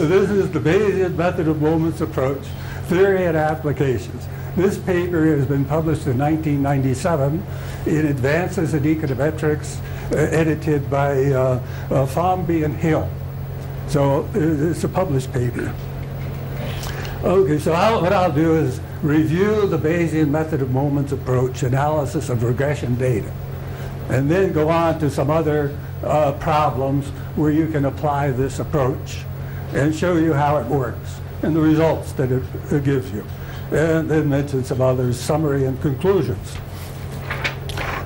This is the Bayesian method of moments approach, theory and applications. This paper has been published in 1997 in Advances in Econometrics, edited by Fomby and Hill. So it's a published paper. Okay, so what I'll do is review the Bayesian method of moments approach, analysis of regression data, and then go on to some other problems where you can apply this approach and show you how it works and the results that it gives you. And then mention some others, summary and conclusions.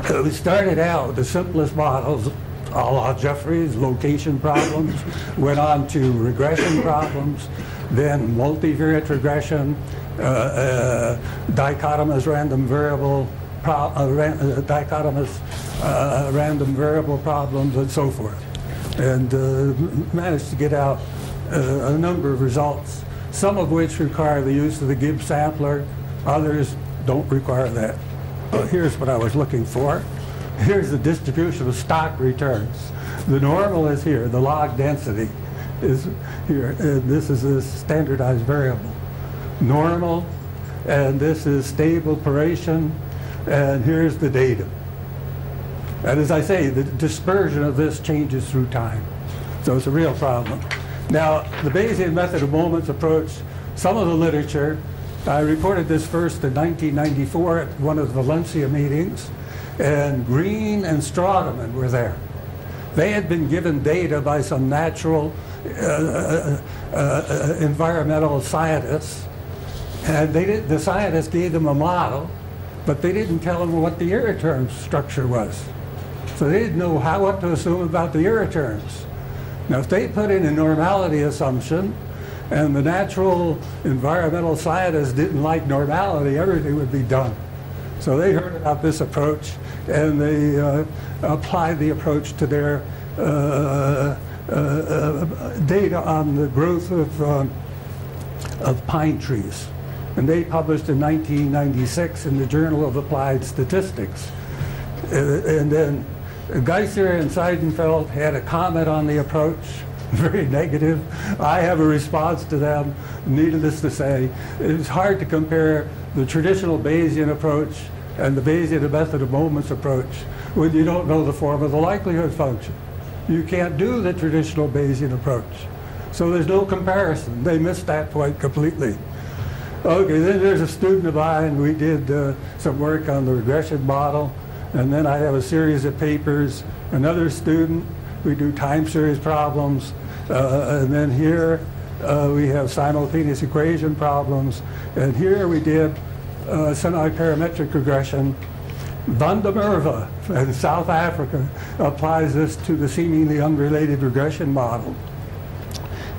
We started out with the simplest models, a la Jeffreys, location problems, went on to regression problems, then multivariate regression, dichotomous random variable random variable problems, and so forth. And managed to get out a number of results, some of which require the use of the Gibbs sampler, others don't require that. Here's what I was looking for. Here's the distribution of stock returns. The normal is here, the log density is here, and this is a standardized variable. Normal, and this is stable paration, and here's the data. And as I say, the dispersion of this changes through time. So it's a real problem. Now, the Bayesian method of moments approach, some of the literature, I reported this first in 1994 at one of the Valencia meetings, and Green and Straudeman were there. They had been given data by some natural environmental scientists, and the scientists gave them a model, but they didn't tell them what the error term structure was. So they didn't know what to assume about the error terms. Now, if they put in a normality assumption, and the natural environmental scientists didn't like normality, everything would be done. So they heard about this approach, and they applied the approach to their data on the growth of pine trees. And they published in 1996 in the Journal of Applied Statistics. And then Geiser and Seidenfeld had a comment on the approach, very negative. I have a response to them. Needless to say, it's hard to compare the traditional Bayesian approach and the Bayesian method of moments approach when you don't know the form of the likelihood function. You can't do the traditional Bayesian approach. So there's no comparison. They missed that point completely. Okay, then there's a student of mine. We did some work on the regression model, and then I have a series of papers. Another student, we do time series problems, and then here we have simultaneous equation problems, and here we did semi-parametric regression. Van der Merwe in South Africa applies this to the seemingly unrelated regression model.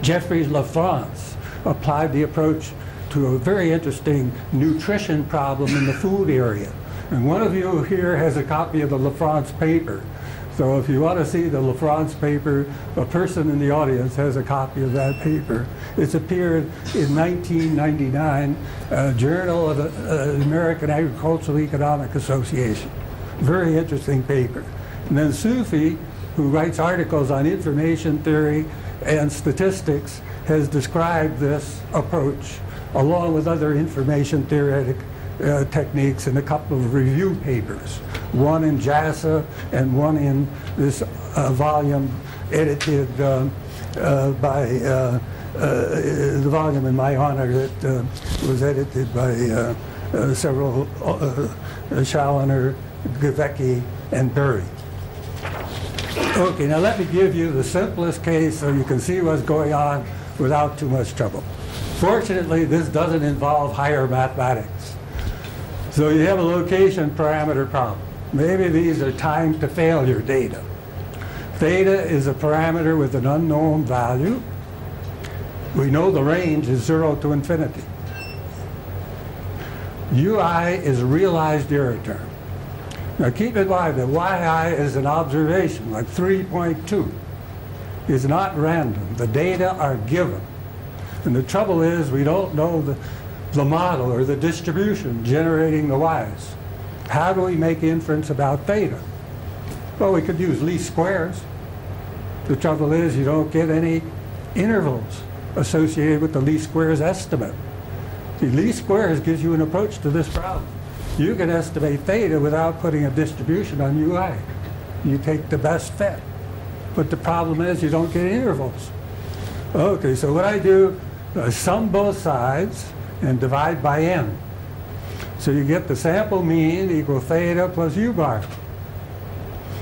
Jeffreys LaFrance applied the approach to a very interesting nutrition problem in the food area. And one of you here has a copy of the LaFrance paper. So if you want to see the LaFrance paper, a person in the audience has a copy of that paper. It's appeared in 1999, Journal of the American Agricultural Economic Association. Very interesting paper. And then Sufi, who writes articles on information theory and statistics, has described this approach along with other information theoretic techniques in a couple of review papers, one in JASA and one in this volume edited by the volume in my honor that was edited by several Schauner, Gavecki, and Burry. Okay, now let me give you the simplest case so you can see what's going on without too much trouble. Fortunately, this doesn't involve higher mathematics. So you have a location parameter problem. Maybe these are time to failure data. Theta is a parameter with an unknown value. We know the range is 0 to infinity. Ui is a realized error term. Now keep in mind that yi is an observation, like 3.2. It's not random. The data are given. And the trouble is we don't know the model or the distribution generating the y's. How do we make inference about theta? Well, we could use least squares. The trouble is you don't get any intervals. associated with the least squares estimate. The least squares gives you an approach to this problem. You can estimate theta without putting a distribution on UI. You take the best fit. But the problem is you don't get intervals. Okay, so what I do, I sum both sides and divide by n. So you get the sample mean equal theta plus u bar.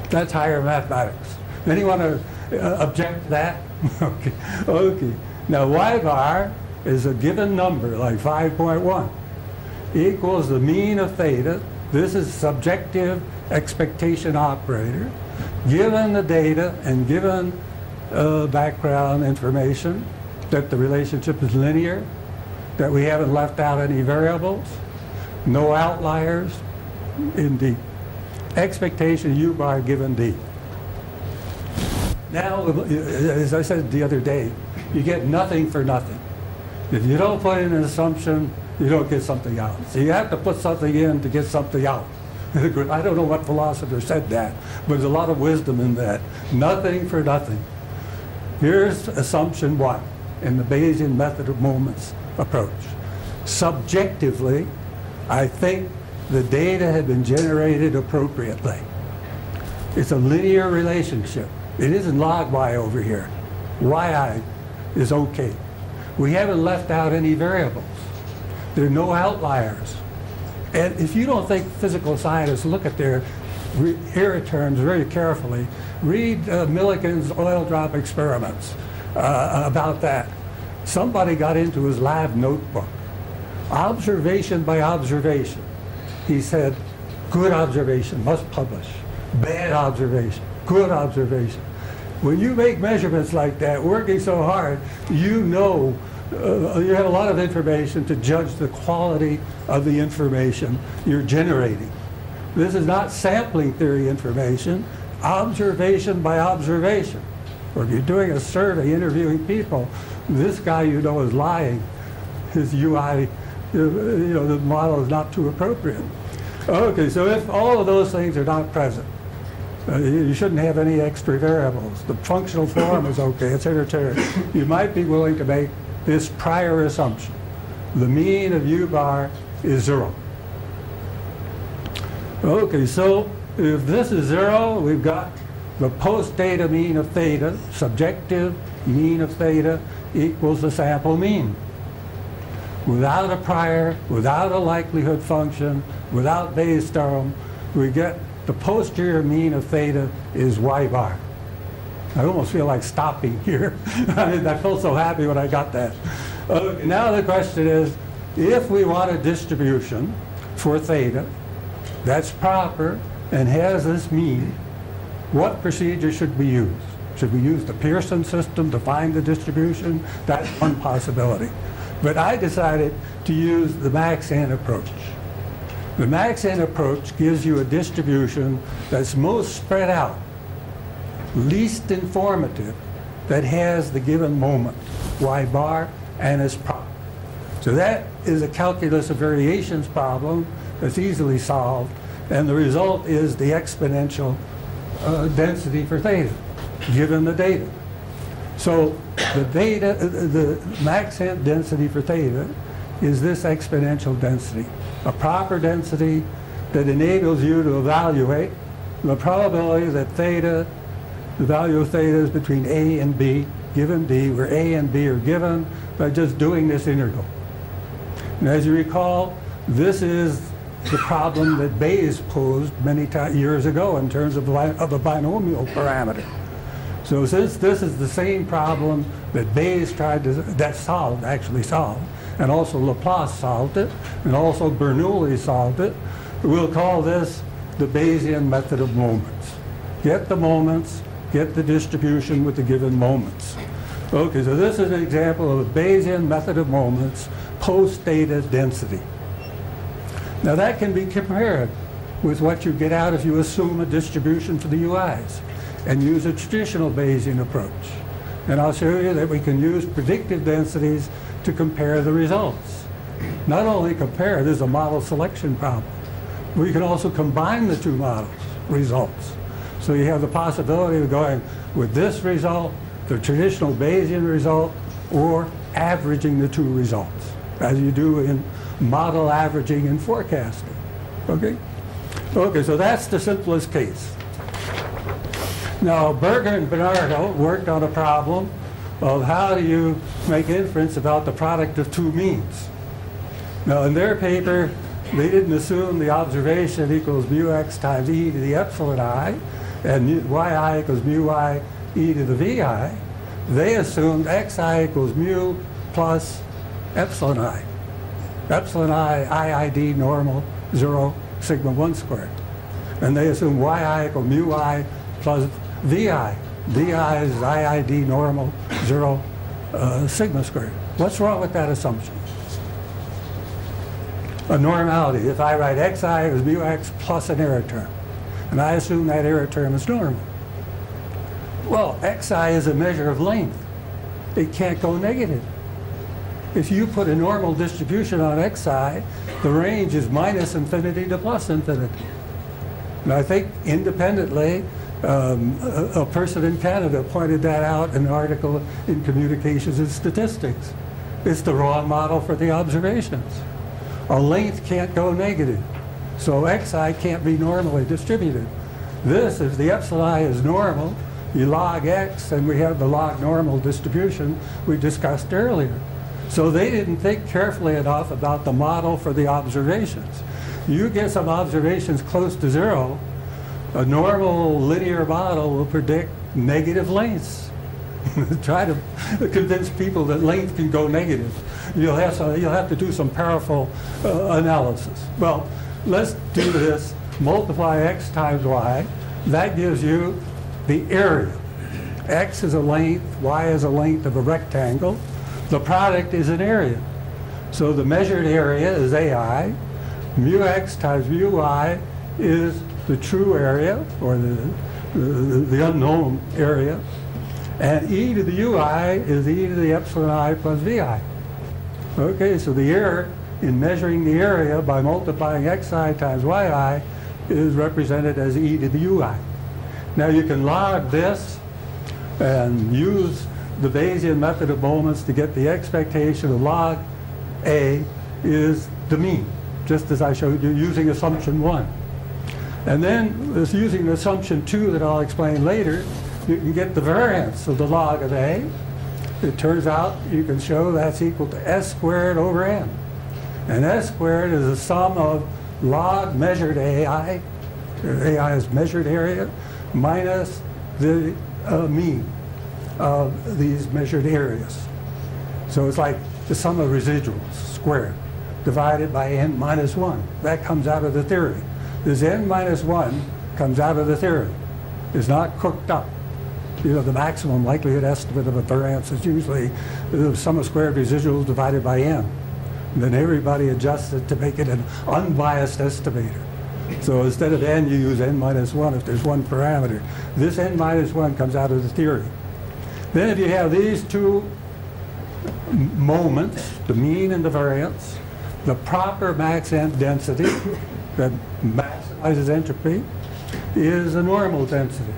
That's higher mathematics. Anyone object to that? Okay. Okay. Now y bar is a given number, like 5.1, equals the mean of theta. This is subjective expectation operator. Given the data and given background information that the relationship is linear, that we haven't left out any variables, no outliers in D. Expectation U bar given D. Now, as I said the other day, you get nothing for nothing. If you don't put in an assumption, you don't get something out. So you have to put something in to get something out. I don't know what philosopher said that, but there's a lot of wisdom in that. Nothing for nothing. Here's assumption 1 in the Bayesian method of moments approach. Subjectively, I think the data had been generated appropriately. It's a linear relationship. It isn't log y over here. yi is okay. We haven't left out any variables. There are no outliers. And if you don't think physical scientists look at their error terms very carefully, read Millikan's oil drop experiments about that. Somebody got into his lab notebook. Observation by observation. He said, good observation, must publish. Bad observation, good observation. When you make measurements like that, working so hard, you know you have a lot of information to judge the quality of the information you're generating. This is not sampling theory information, observation by observation. Or if you're doing a survey interviewing people, this guy you know is lying. His UI, the model is not too appropriate. Okay, so if all of those things are not present, you shouldn't have any extra variables. The functional form is okay, it's iterative. You might be willing to make this prior assumption. The mean of U bar is 0. Okay, so if this is 0, we've got the post-data mean of theta, subjective mean of theta equals the sample mean. Without a prior, without a likelihood function, without Bayes' theorem, we get the posterior mean of theta is y bar. I almost feel like stopping here. I felt so happy when I got that. Now the question is, if we want a distribution for theta that's proper and has this mean, what procedure should we use? Should we use the Pearson system to find the distribution? That's one possibility. But I decided to use the max-n approach. The max-n approach gives you a distribution that's most spread out, least informative, that has the given moment, y bar, and is proper. So that is a calculus of variations problem that's easily solved, and the result is the exponential density for theta, given the data. So the max-n density for theta is this exponential density, a proper density that enables you to evaluate the probability that theta, the value of theta is between A and B, given D, where A and B are given by just doing this integral. And as you recall, this is the problem that Bayes posed many years ago in terms of a binomial parameter. So since this is the same problem that Bayes actually solved, and also Laplace solved it, and also Bernoulli solved it, we'll call this the Bayesian method of moments. Get the moments, get the distribution with the given moments. Okay, so this is an example of a Bayesian method of moments, post-data density. Now that can be compared with what you get out if you assume a distribution for the UIs and use a traditional Bayesian approach. And I'll show you that we can use predictive densities to compare the results. Not only compare, there's a model selection problem. We can also combine the two models, results. So you have the possibility of going with this result, the traditional Bayesian result, or averaging the two results, as you do in model averaging and forecasting. Okay? Okay, so that's the simplest case. Now, Berger and Bernardo worked on a problem of how do you make inference about the product of two means. Now, in their paper, they didn't assume the observation equals mu x times e to the epsilon I, and yi equals mu I e to the vi. They assumed xi equals mu plus epsilon I. Epsilon I, IID normal, 0, sigma 1 squared. And they assume yi equals mu I plus vi. Vi is IID normal, 0, sigma squared. What's wrong with that assumption? A normality. If I write xi as mu x plus an error term, and I assume that error term is normal. Well, xi is a measure of length. It can't go negative. If you put a normal distribution on xi, the range is minus infinity to plus infinity. And I think independently, a person in Canada pointed that out in an article in Communications and Statistics. It's the wrong model for the observations. A length can't go negative, so xi can't be normally distributed. This, if the epsilon I is normal, you log x, and we have the log normal distribution we discussed earlier. So they didn't think carefully enough about the model for the observations. You get some observations close to 0, a normal linear model will predict negative lengths. Try to convince people that length can go negative. You'll have to do some powerful analysis. Well, let's do this. Multiply x times y. That gives you the area. X is a length, y is a length of a rectangle. The product is an area. So the measured area is AI. Mu x times mu y is the true area, or the unknown area. And e to the ui is e to the epsilon I plus vi. Okay, so the error in measuring the area by multiplying xi times yi is represented as e to the ui. Now you can log this and use the Bayesian method of moments to get the expectation of log A is the mean, just as I showed you using assumption 1. And then using assumption 2 that I'll explain later, you can get the variance of the log of A. It turns out you can show that's equal to s squared over n. And s squared is the sum of log measured AI, AI is measured area, minus the mean of these measured areas. So it's like the sum of residuals squared divided by n minus 1. That comes out of the theory. This n minus 1 comes out of the theory. It's not cooked up. You know, the maximum likelihood estimate of a variance is usually the sum of squared residuals divided by n. And then everybody adjusts it to make it an unbiased estimator. So instead of n, you use n minus 1 if there's one parameter. This n minus 1 comes out of the theory. Then if you have these two moments, the mean and the variance, the proper max end density that maximizes entropy is a normal density.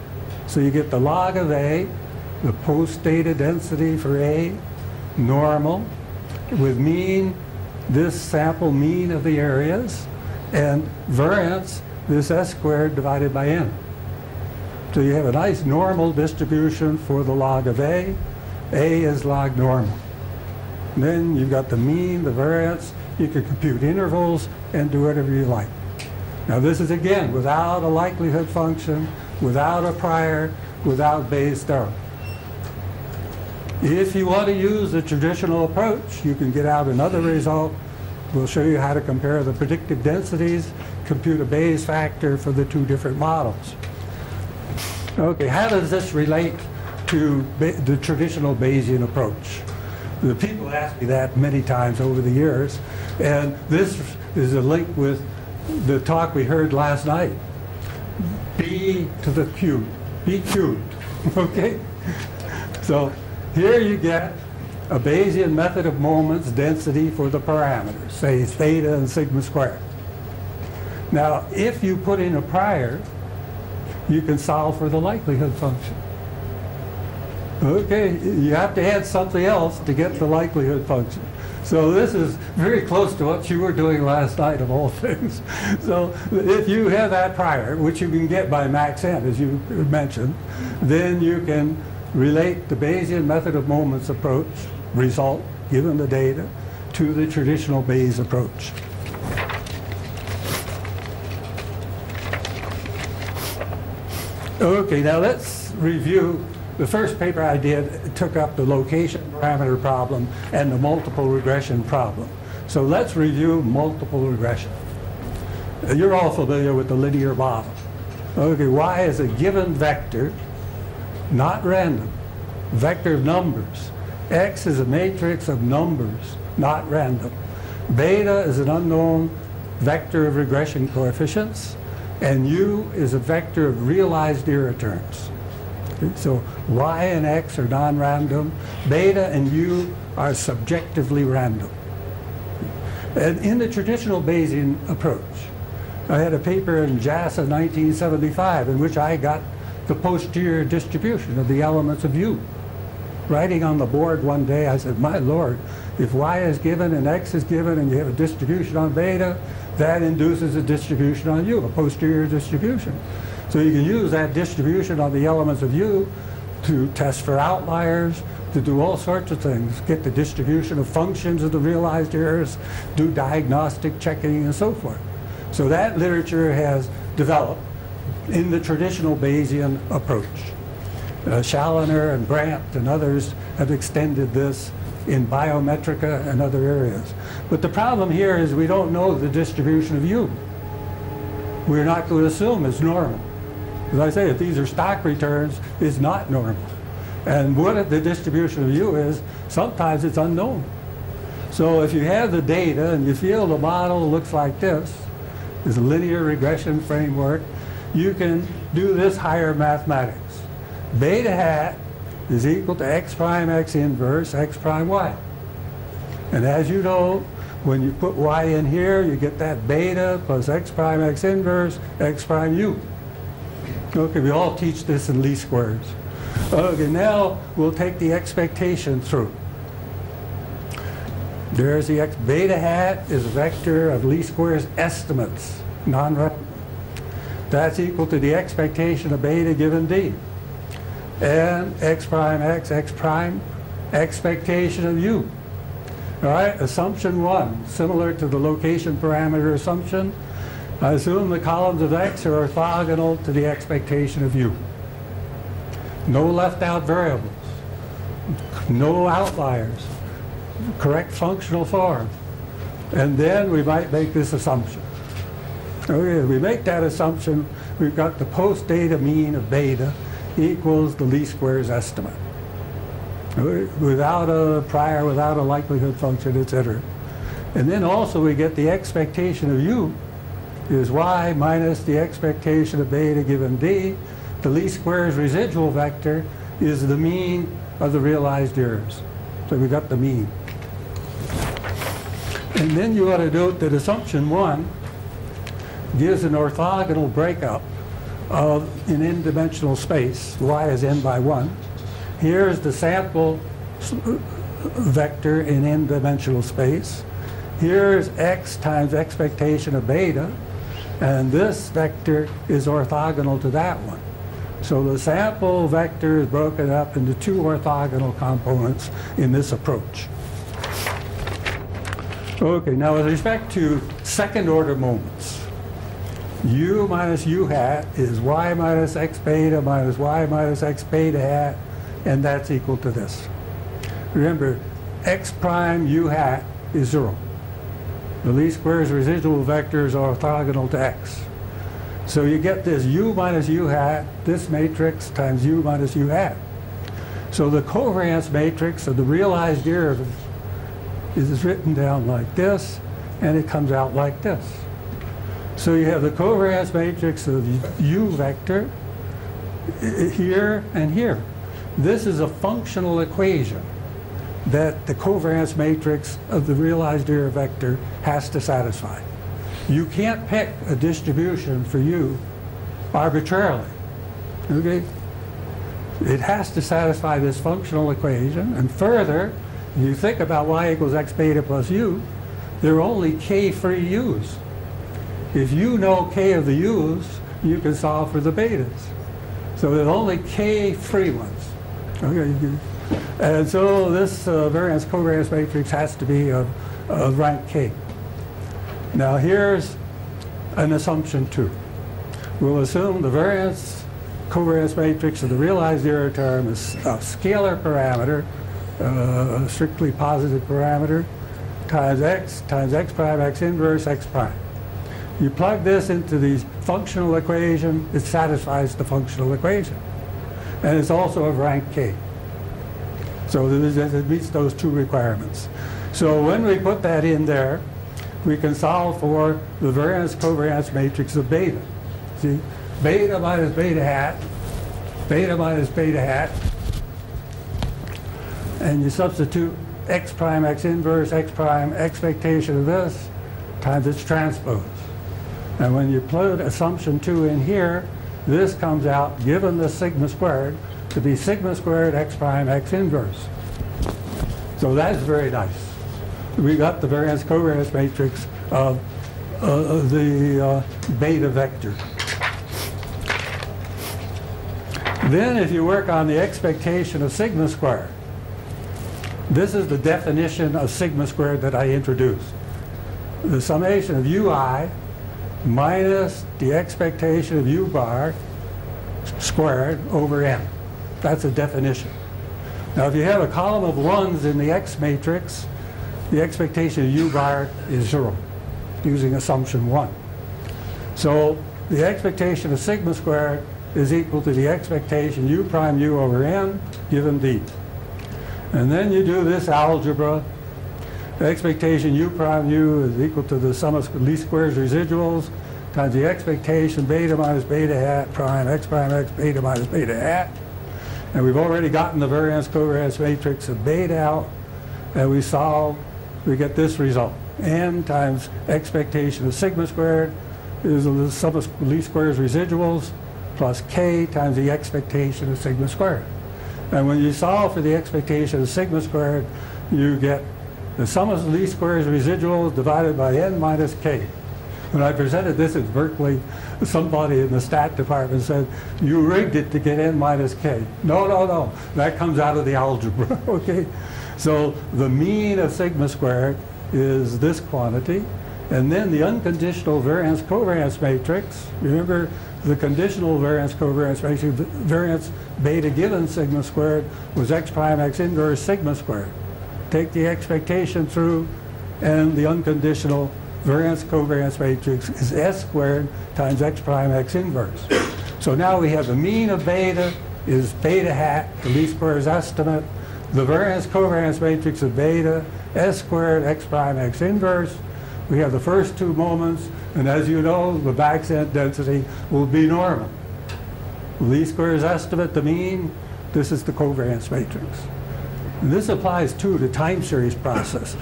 So you get the log of A, the post-data density for A, normal, with mean, this sample mean of the areas, and variance, this s squared divided by n. So you have a nice normal distribution for the log of A. A is log normal. And then you've got the mean, the variance. You can compute intervals and do whatever you like. Now this is again without a likelihood function, without a prior, without Bayes' theorem. If you want to use the traditional approach, you can get out another result. We'll show you how to compare the predictive densities, compute a Bayes factor for the two different models. Okay, how does this relate to the traditional Bayesian approach? The people ask me that many times over the years, and this is a link with the talk we heard last night. B to the cubed, B cubed, okay? So here you get a Bayesian method of moments density for the parameters, say theta and sigma squared. Now, if you put in a prior, you can solve for the likelihood function. Okay, you have to add something else to get the likelihood function. So this is very close to what you were doing last night of all things. So if you have that prior, which you can get by max n, as you mentioned, then you can relate the Bayesian method of moments approach result, given the data, to the traditional Bayes approach. Okay, now let's review. The first paper I did took up the location parameter problem and the multiple regression problem. So let's review multiple regression. You're all familiar with the linear model. Okay, y is a given vector, not random, vector of numbers. X is a matrix of numbers, not random. Beta is an unknown vector of regression coefficients, and U is a vector of realized irreturns. Okay, so Y and X are non-random. Beta and U are subjectively random. And in the traditional Bayesian approach, I had a paper in JASA 1975 in which I got the posterior distribution of the elements of U. Writing on the board one day, I said, my Lord, if Y is given and X is given and you have a distribution on beta, that induces a distribution on U, a posterior distribution. So you can use that distribution on the elements of U to test for outliers, to do all sorts of things, get the distribution of functions of the realized errors, do diagnostic checking and so forth. So that literature has developed in the traditional Bayesian approach. Challoner and Brandt and others have extended this in biometrica and other areas. But the problem here is we don't know the distribution of U. We're not going to assume it's normal. As I say, if these are stock returns, it's not normal. And what the distribution of U is, sometimes it's unknown. So if you have the data and you feel the model looks like this, is a linear regression framework, you can do this higher mathematics. Beta hat is equal to x prime x inverse x prime y. And as you know, when you put y in here, you get that beta plus x prime x inverse x prime u. Okay, we all teach this in least squares. Okay, now we'll take the expectation through. There's the x. Beta hat is a vector of least squares estimates, non-random. That's equal to the expectation of beta given d. And x prime, expectation of u. All right, assumption one, similar to the location parameter assumption. I assume the columns of x are orthogonal to the expectation of u. No left out variables, no outliers, correct functional form. And then we might make this assumption. Okay, if we make that assumption, we've got the post-data mean of beta equals the least squares estimate. Without a prior, without a likelihood function, etc. And then also we get the expectation of u is y minus the expectation of beta given d. The least squares residual vector is the mean of the realized errors. So we got the mean. And then you ought to note that assumption one gives an orthogonal breakup of an n-dimensional space. Y is n by 1. Here's the sample vector in n-dimensional space. Here's x times expectation of beta, and this vector is orthogonal to that one. So the sample vector is broken up into two orthogonal components in this approach. Okay, now with respect to second order moments, u minus u hat is y minus x beta minus y minus x beta hat, and that's equal to this. Remember, x prime u hat is 0. The least squares residual vector is orthogonal to x. So you get this u minus u hat, this matrix times u minus u hat. So the covariance matrix of the realized derivative is written down like this, and it comes out like this. So you have the covariance matrix of u vector here and here. This is a functional equation that the covariance matrix of the realized error vector has to satisfy. You can't pick a distribution for u arbitrarily. Okay? It has to satisfy this functional equation. And further, if you think about y equals x beta plus u, there are only k free u's. If you know k of the u's, you can solve for the betas. So there's only k free ones. Okay. And so this variance covariance matrix has to be of rank k. Now here's an assumption 2. We'll assume the variance covariance matrix of the realized error term is a scalar parameter, a strictly positive parameter, times x prime x inverse x prime. You plug this into the functional equation, it satisfies the functional equation. And it's also of rank k. So it meets those 2 requirements. So when we put that in there, we can solve for the variance covariance matrix of beta. See, beta minus beta hat, and you substitute x prime x inverse x prime expectation of this times its transpose. And when you put assumption 2 in here, this comes out, given the sigma squared, to be sigma squared x prime x inverse. So that's very nice. We got the variance covariance matrix of the beta vector. Then if you work on the expectation of sigma squared, this is the definition of sigma squared that I introduced. The summation of ui minus the expectation of u bar squared over n. That's a definition. Now if you have a column of 1s in the X matrix, the expectation of u bar is 0, using assumption 1. So the expectation of sigma squared is equal to the expectation u prime u over n given d. And then you do this algebra. The expectation u prime u is equal to the sum of least squares residuals times the expectation beta minus beta hat prime x beta minus beta hat. And we've already gotten the variance covariance matrix of beta out, and we solve, we get this result. N times expectation of sigma squared is the sum of least squares residuals plus k times the expectation of sigma squared. And when you solve for the expectation of sigma squared, you get the sum of the least squares residuals divided by n minus k. When I presented this at Berkeley, somebody in the stat department said, you rigged it to get n minus k. No. That comes out of the algebra, okay? So the mean of sigma squared is this quantity. And then the unconditional variance covariance matrix, remember the conditional variance covariance matrix, variance beta given sigma squared was x prime x inverse sigma squared. Take the expectation through, and the unconditional variance covariance matrix is s squared times x prime x inverse. So now we have the mean of beta is beta hat, the least squares estimate, the variance covariance matrix of beta, s squared x prime x inverse. We have the first 2 moments, and as you know, the back-end density will be normal. Least squares estimate, the mean, this is the covariance matrix. And this applies too to time series processes.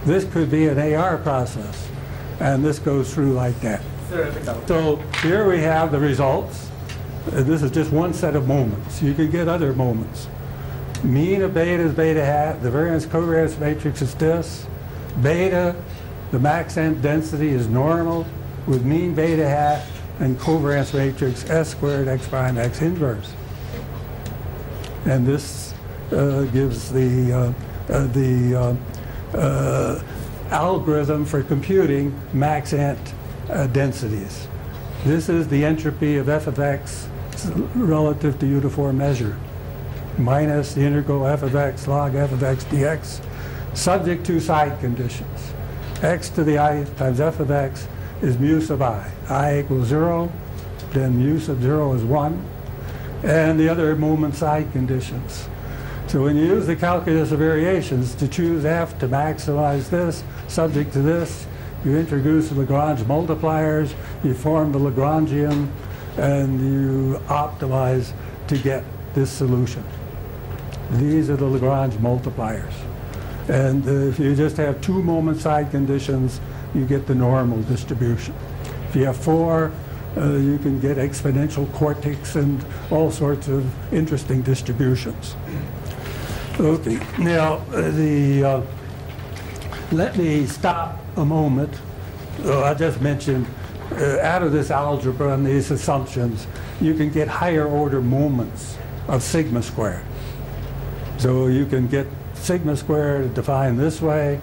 This could be an AR process, and this goes through like that. So here we have the results. This is just one set of moments. You can get other moments. Mean of beta is beta hat. The variance covariance matrix is this. Beta, the max end density is normal with mean beta hat and covariance matrix s squared x prime x inverse. And this gives the algorithm for computing max ant densities. This is the entropy of f of x relative to uniform measure minus the integral f of x log f of x dx subject to side conditions. X to the I times f of x is mu sub I equals 0, then mu sub 0 is 1, and the other moment side conditions. So when you use the calculus of variations to choose f to maximize this, subject to this, you introduce the Lagrange multipliers, you form the Lagrangian, and you optimize to get this solution. These are the Lagrange multipliers. And if you just have 2 moment side conditions, you get the normal distribution. If you have 4, you can get exponential cortex and all sorts of interesting distributions. Okay, now let me stop a moment. I just mentioned out of this algebra and these assumptions, you can get higher order moments of sigma squared. So you can get sigma squared defined this way.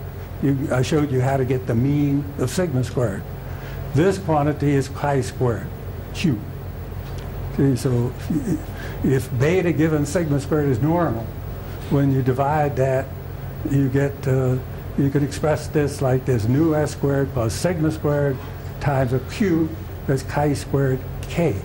I showed you how to get the mean of sigma squared. This quantity is chi-squared, Q. See, so if beta given sigma squared is normal, when you divide that, you get, you could express this like this: nu s squared plus sigma squared times a Q, that's chi-squared K.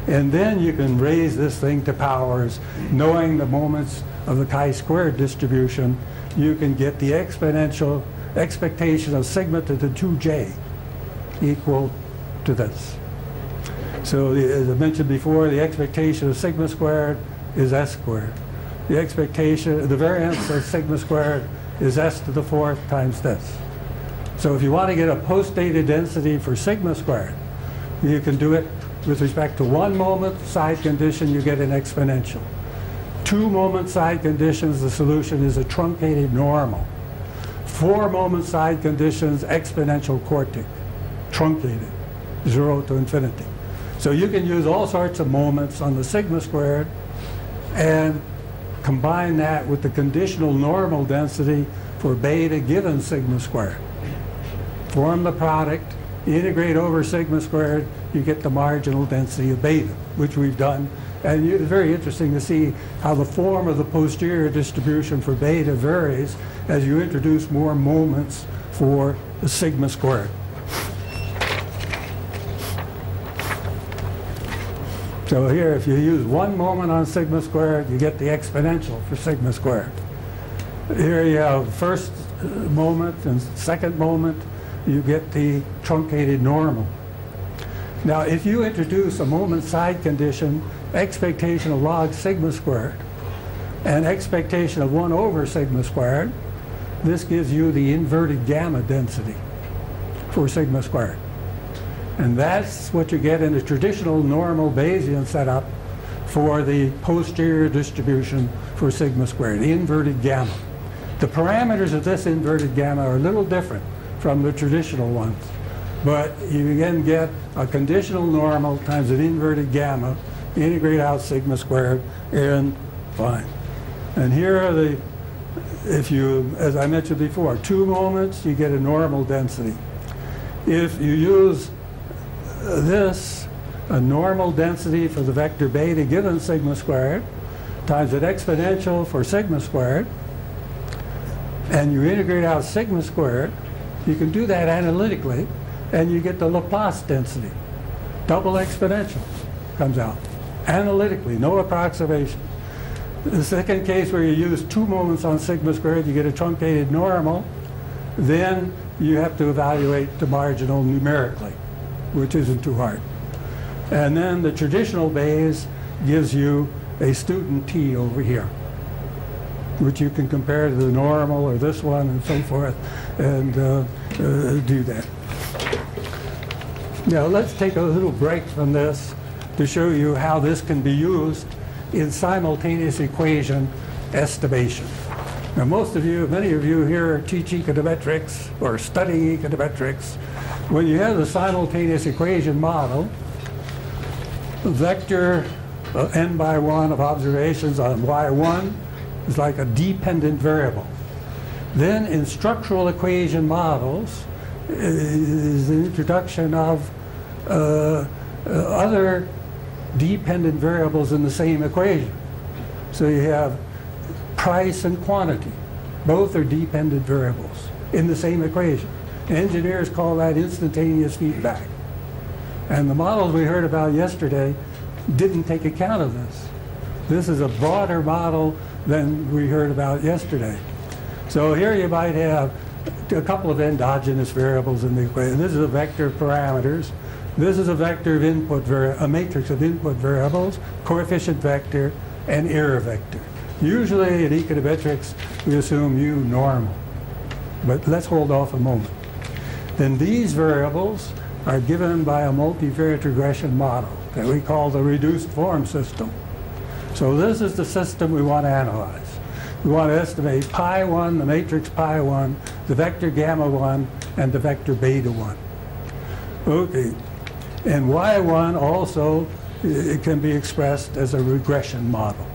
And then you can raise this thing to powers. Knowing the moments of the chi-squared distribution, you can get the exponential expectation of sigma to the 2j equal to this. So as I mentioned before, the expectation of sigma squared is s squared. The expectation, the variance of sigma squared is s to the 4th times this. So if you want to get a post-data density for sigma squared, you can do it with respect to 1 moment side condition, you get an exponential. 2 moment side conditions, the solution is a truncated normal. 4 moment side conditions, exponential quartic, truncated, 0 to infinity. So you can use all sorts of moments on the sigma squared and combine that with the conditional normal density for beta given sigma squared. Form the product, integrate over sigma squared, you get the marginal density of beta, which we've done. And it's very interesting to see how the form of the posterior distribution for beta varies as you introduce more moments for the sigma squared. So here, if you use 1 moment on sigma squared, you get the exponential for sigma squared. Here you have first moment and second moment, you get the truncated normal. Now, if you introduce a moment side condition, expectation of log sigma squared, and expectation of 1 over sigma squared, this gives you the inverted gamma density for sigma squared. And that's what you get in a traditional normal Bayesian setup for the posterior distribution for sigma squared, inverted gamma. The parameters of this inverted gamma are a little different from the traditional ones. But you again get a conditional normal times an inverted gamma, integrate out sigma squared, and fine. And here are the, if you, as I mentioned before, 2 moments, you get a normal density. If you use this, a normal density for the vector beta given sigma squared, times an exponential for sigma squared, and you integrate out sigma squared, you can do that analytically, and you get the Laplace density. Double exponential comes out. Analytically, no approximation. The second case where you use 2 moments on sigma squared, you get a truncated normal. Then you have to evaluate the marginal numerically, which isn't too hard. And then the traditional Bayes gives you a student t over here, which you can compare to the normal or this one and so forth, and do that. Now let's take a little break from this to show you how this can be used in simultaneous equation estimation. Now most of you, many of you here teach econometrics or study econometrics. When you have the simultaneous equation model, the vector n by 1 of observations on y1 is like a dependent variable. Then in structural equation models is the introduction of other dependent variables in the same equation. So you have price and quantity. Both are dependent variables in the same equation. Engineers call that instantaneous feedback. And the models we heard about yesterday didn't take account of this. This is a broader model than we heard about yesterday. So here you might have a couple of endogenous variables in the equation. This is a vector of parameters. This is a vector of input, a matrix of input variables, coefficient vector, and error vector. Usually in econometrics, we assume U normal. But let's hold off a moment. Then these variables are given by a multivariate regression model that we call the reduced form system. So this is the system we want to analyze. We want to estimate pi 1, the matrix pi 1, the vector gamma 1, and the vector beta 1. Okay, and y1 also, it can be expressed as a regression model.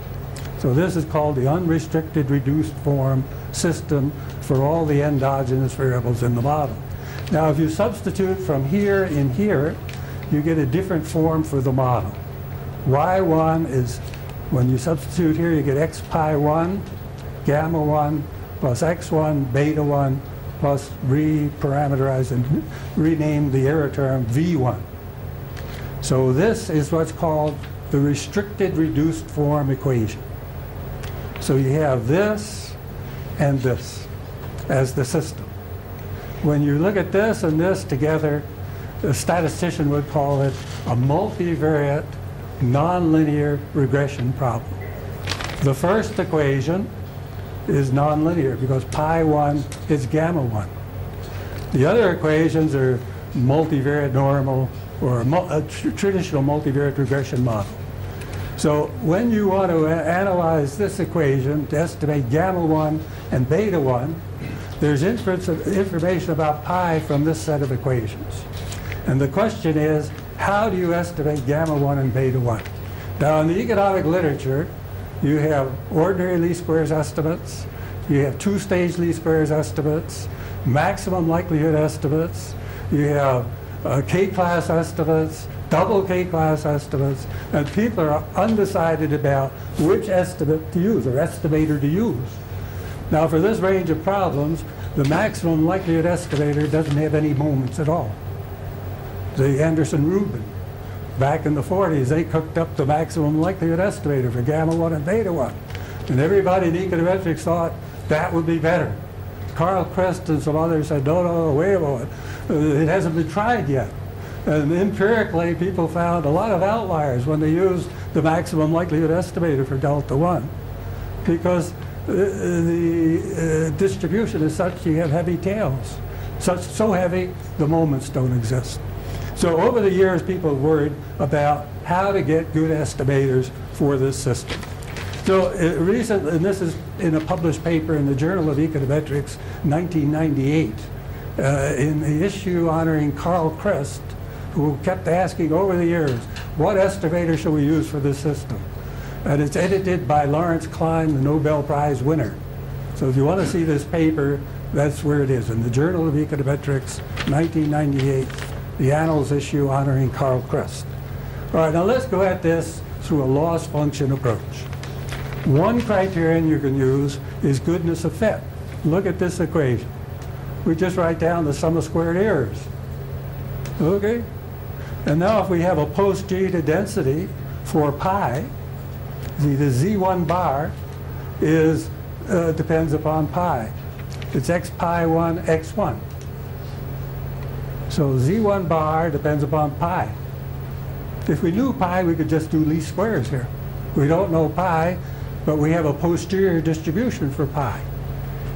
So this is called the unrestricted reduced form system for all the endogenous variables in the model. Now if you substitute from here in here, you get a different form for the model. Y1 is, when you substitute here, you get x pi 1, gamma 1, plus x1, beta 1, plus re-parameterize and rename the error term V1. So this is what's called the restricted reduced form equation. So you have this and this as the system. When you look at this and this together, a statistician would call it a multivariate nonlinear regression problem. The first equation is nonlinear because pi 1 is gamma 1. The other equations are multivariate normal or a traditional multivariate regression model. So when you want to analyze this equation to estimate gamma 1 and beta 1, there's information about pi from this set of equations. And the question is, how do you estimate gamma 1 and beta 1? Now in the economic literature, you have ordinary least squares estimates, you have two-stage least squares estimates, maximum likelihood estimates, you have K-class estimates, double K-class estimates, and people are undecided about which estimate to use or estimator to use. Now for this range of problems, the maximum likelihood estimator doesn't have any moments at all. The Anderson-Rubin, back in the 40s, they cooked up the maximum likelihood estimator for gamma 1 and beta 1. And everybody in econometrics thought that would be better. Carl Christ and some others said, no, wait a moment. It hasn't been tried yet. And empirically, people found a lot of outliers when they used the maximum likelihood estimator for delta 1. Because the distribution is such you have heavy tails. So heavy, the moments don't exist. So over the years, people worried about how to get good estimators for this system. So recently, and this is in a published paper in the Journal of Econometrics, 1998, in the issue honoring Carl Christ, who kept asking over the years, what estimator should we use for this system? And it's edited by Lawrence Klein, the Nobel Prize winner. So if you want to see this paper, that's where it is, in the Journal of Econometrics, 1998, the Annals issue honoring Carl Christ. All right, now let's go at this through a loss function approach. One criterion you can use is goodness of fit. Look at this equation. We just write down the sum of squared errors. Okay? And now if we have a post-G to density for pi, the Z1 bar is depends upon pi. It's x pi 1, x1. So Z1 bar depends upon pi. If we knew pi, we could just do least squares here. We don't know pi, but we have a posterior distribution for pi,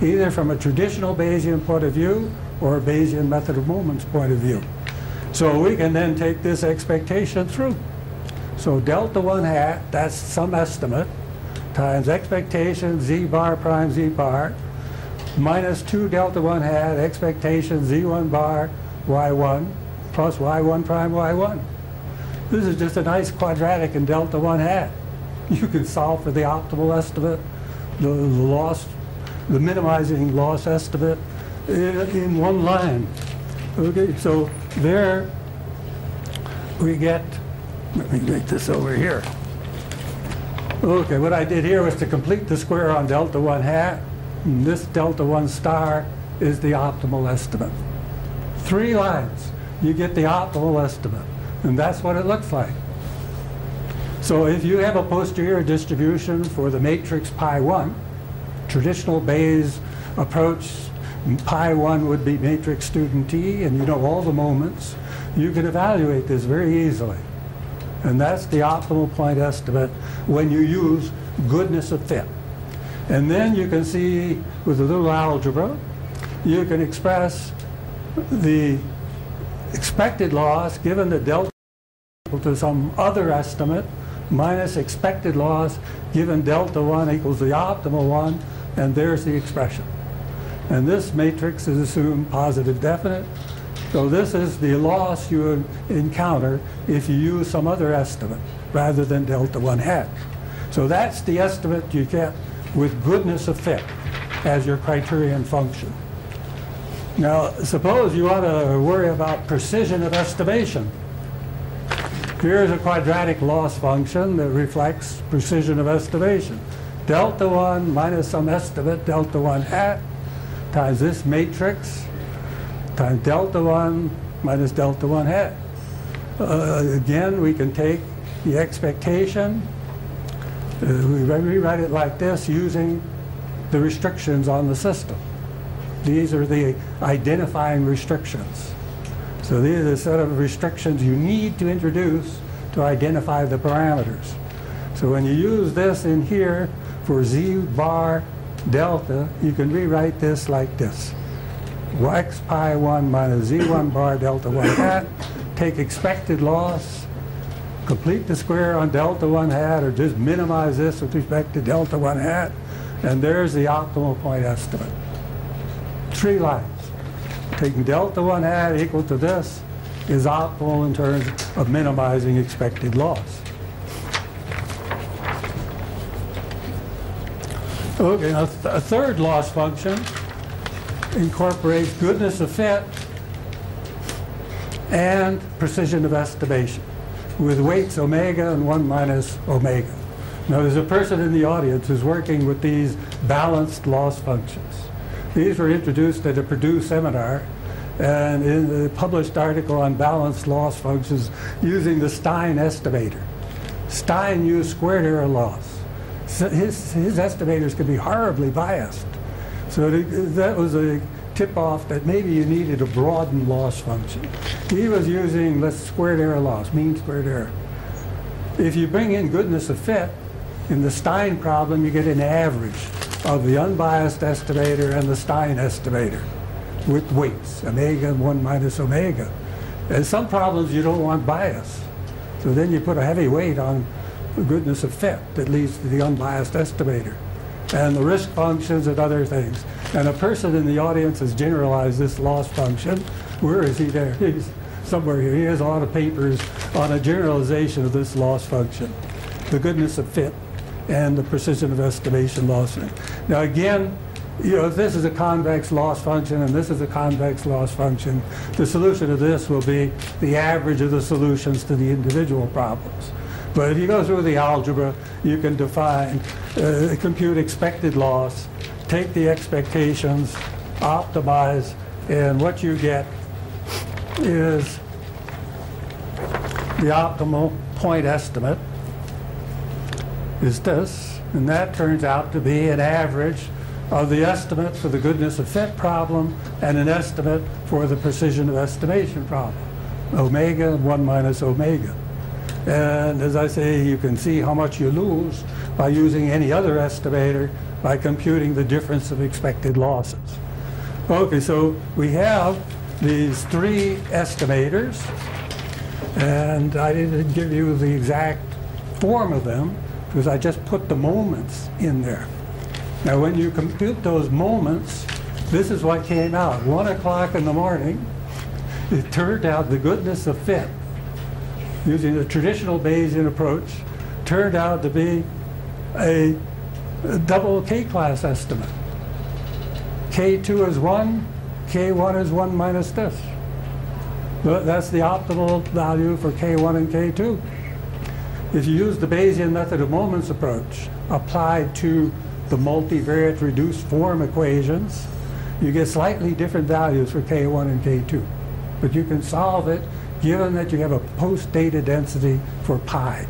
either from a traditional Bayesian point of view or a Bayesian method of moments point of view. So we can then take this expectation through. So delta 1 hat, that's some estimate, times expectation z bar prime z bar, minus 2 delta 1 hat, expectation z1 bar y1, plus y1 prime y1. This is just a nice quadratic in delta 1 hat. You can solve for the optimal estimate, the loss, the minimizing loss estimate in one line. Okay, so there we get, let me make this over here. Okay, what I did here was to complete the square on delta 1 hat. And this delta 1 star is the optimal estimate. 3 lines, you get the optimal estimate. And that's what it looks like. So if you have a posterior distribution for the matrix pi 1, traditional Bayes approach, pi 1 would be matrix student T, and you know all the moments, you can evaluate this very easily. And that's the optimal point estimate when you use goodness of fit. And then you can see with a little algebra, you can express the expected loss given the delta equal to some other estimate minus expected loss given delta 1 equals the optimal one, and there's the expression. And this matrix is assumed positive definite. So this is the loss you encounter if you use some other estimate rather than delta 1 hat. So that's the estimate you get with goodness of fit as your criterion function. Now, suppose you want to worry about precision of estimation. Here's a quadratic loss function that reflects precision of estimation. Delta 1 minus some estimate, delta 1 hat, times this matrix, times delta 1 minus delta 1 hat. Again, we can take the expectation, we rewrite it like this using the restrictions on the system. These are the identifying restrictions. So these are the set of restrictions you need to introduce to identify the parameters. So when you use this in here for z bar delta, you can rewrite this like this. X pi 1 minus z1 bar delta 1 hat, take expected loss, complete the square on delta 1 hat, or just minimize this with respect to delta 1 hat, and there's the optimal point estimate. 3 lines. Taking delta 1 hat equal to this is optimal in terms of minimizing expected loss. Okay, now a third loss function incorporates goodness of fit and precision of estimation with weights omega and 1 minus omega. Now there's a person in the audience who's working with these balanced loss functions. These were introduced at a Purdue seminar and in the published article on balanced loss functions using the Stein estimator. Stein used squared error loss. So his estimators could be horribly biased. So that was a tip-off that maybe you needed a broadened loss function. He was using squared error loss, mean squared error. If you bring in goodness of fit, in the Stein problem you get an average of the unbiased estimator and the Stein estimator with weights, omega and 1 minus omega. And some problems you don't want bias. So then you put a heavy weight on the goodness of fit that leads to the unbiased estimator. And the risk functions and other things. And a person in the audience has generalized this loss function. Where is he there? He's somewhere here. He has a lot of papers on a generalization of this loss function, the goodness of fit and the precision of estimation loss. Now again, you know, if this is a convex loss function and this is a convex loss function, the solution to this will be the average of the solutions to the individual problems. But if you go through the algebra, you can define, compute expected loss, take the expectations, optimize, and what you get is the optimal point estimate is this, and that turns out to be an average of the estimate for the goodness of fit problem and an estimate for the precision of estimation problem, omega and 1 minus omega. And as I say, you can see how much you lose by using any other estimator by computing the difference of expected losses. Okay, so we have these 3 estimators, and I didn't give you the exact form of them because I just put the moments in there. Now when you compute those moments, this is what came out. 1 o'clock in the morning, it turned out the goodness of fit using the traditional Bayesian approach turned out to be a double K-class estimate. K2 is 1, K1 is 1 minus this. But that's the optimal value for K1 and K2. If you use the Bayesian method of moments approach applied to the multivariate reduced form equations, you get slightly different values for K1 and K2. But you can solve it given that you have a post-data density for pi.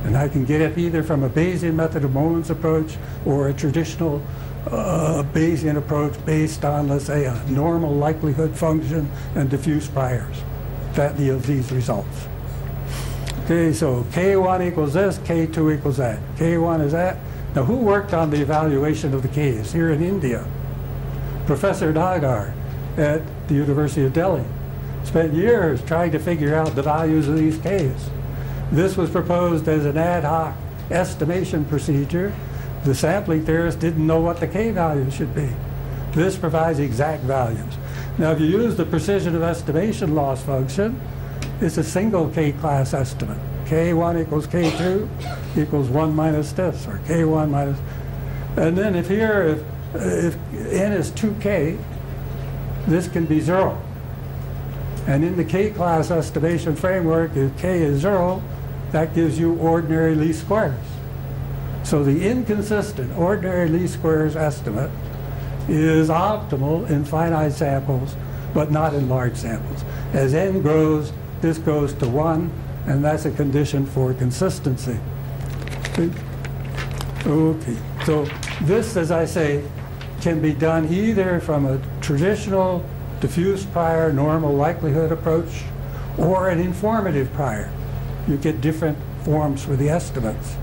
And I can get it either from a Bayesian method of moments approach or a traditional Bayesian approach based on, let's say, a normal likelihood function and diffuse priors. That yields these results. Okay, so K1 equals this, K2 equals that. K1 is that. Now who worked on the evaluation of the Ks here in India? Professor Nagar at the University of Delhi. spent years trying to figure out the values of these Ks. This was proposed as an ad hoc estimation procedure. The sampling theorist didn't know what the K value should be. This provides exact values. Now, if you use the precision of estimation loss function, it's a single K-class estimate. K1 equals K2 equals 1 minus this, or K1 minus. And then if n is 2K, this can be 0. And in the K-class estimation framework, if K is 0, that gives you ordinary least squares. So the inconsistent ordinary least squares estimate is optimal in finite samples, but not in large samples. As n grows, this goes to 1, and that's a condition for consistency. Okay, so this, as I say, can be done either from a traditional diffuse prior normal likelihood approach or an informative prior. You get different forms for the estimates.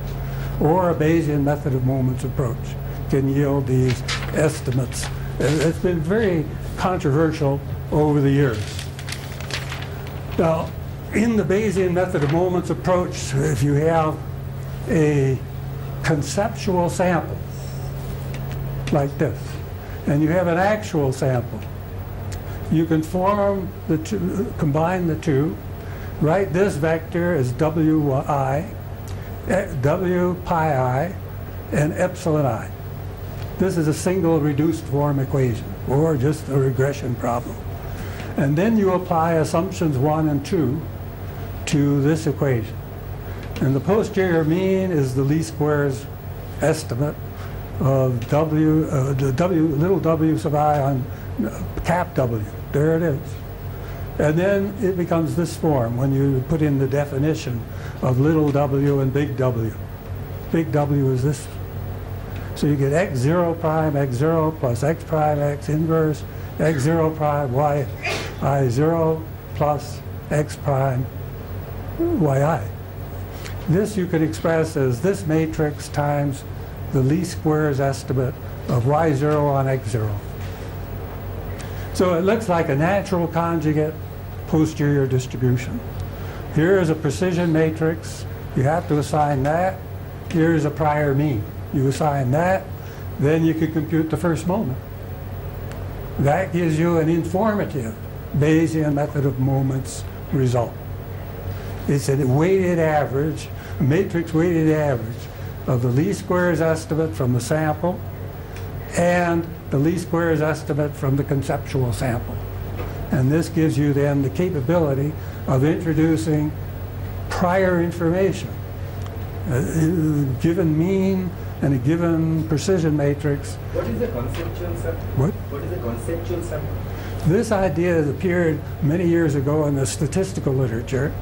Or a Bayesian method of moments approach can yield these estimates. It's been very controversial over the years. Now, in the Bayesian method of moments approach, if you have a conceptual sample like this, and you have an actual sample, you can form the two, combine the two, write this vector as Wi, W pi I, and epsilon I. This is a single reduced form equation, or just a regression problem. And then you apply assumptions 1 and 2 to this equation. And the posterior mean is the least squares estimate of little w sub I on cap W. There it is. And then it becomes this form when you put in the definition of little w and big W. Big W is this. So you get x0 prime x0 plus x prime x inverse x0 prime y I0 plus x prime yi. This you could express as this matrix times the least squares estimate of y0 on x0. So it looks like a natural conjugate posterior distribution. Here is a precision matrix. You have to assign that. Here is a prior mean. You assign that, then you can compute the first moment. That gives you an informative Bayesian method of moments result. It's a weighted average, a matrix weighted average of the least squares estimate from the sample and the least squares estimate from the conceptual sample. And this gives you then the capability of introducing prior information. A given mean and a given precision matrix. What is the conceptual sample? What is the conceptual sample? This idea has appeared many years ago in the statistical literature.